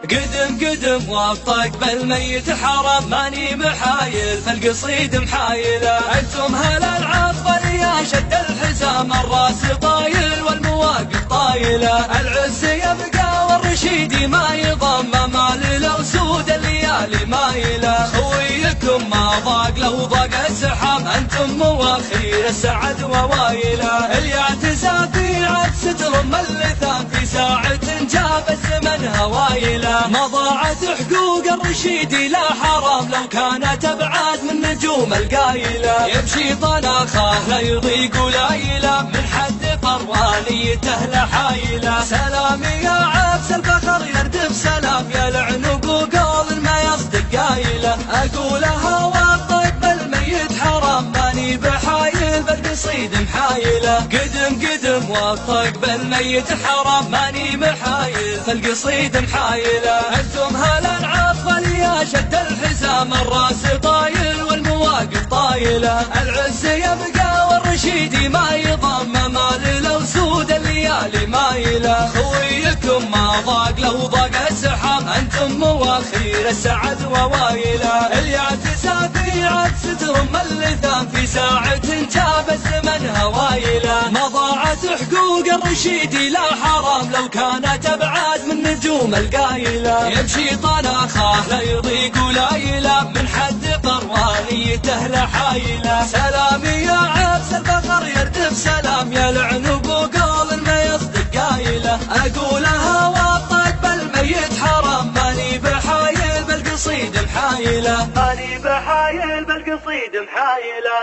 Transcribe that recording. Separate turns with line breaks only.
قدم قدم وابطق بالميت حرام ماني محايل فالقصيد محايله. انتم هالالعاب يا شد الحزام الراس طايل والمواقف طايله. العز يبقى والرشيد ما يضم مال الاسود الليالي مايله. خويكم ما ضاق لو ضاق السحاب انتم مواخير السعد ووايله. اليعتزى في عكس ترم اللثام في ساعة جاب الزمن هوايله. ما ضاعت حقوق الرشيد لا حرام لو كانت ابعاد من نجوم القايله. يمشي طناخه لا يضيق ليله من حد قروانيته لحايله. سلام يا عبس الفخر يردف سلام يا العنق وقول ما يصدق قايله. اقولها واطق بالميت حرام ماني بحايل بالقصيد محايله. قدم قدم واطق بالميت حرام ماني محايل فالقصيد محايله. انتم هالالعاب يا شد الحزام الراس طايل والمواقف طايله. العز يبقى والرشيد ما يضم مال الاسود الليالي مايله. خويكم ما ضاق لو ضاق السحاب انتم مواخير السعد ووايله. اليعتزى في عكس ترم اللثام في ساعة جاب الزمن هوايله. ما ضاعت حقوق الرشيد لا حرام لو كانت ابعاد من نجوم القايله. يمشي طناخه لا يضيق ليله من حد قروانيته لحايله. سلام يا عبس الفخر يردف سلام يا العنب وقول ما يصدق قايله. اقولها واطق بالميت حرام ماني بحايل بالقصيد محايله. ماني بحايل بالقصيد محايله.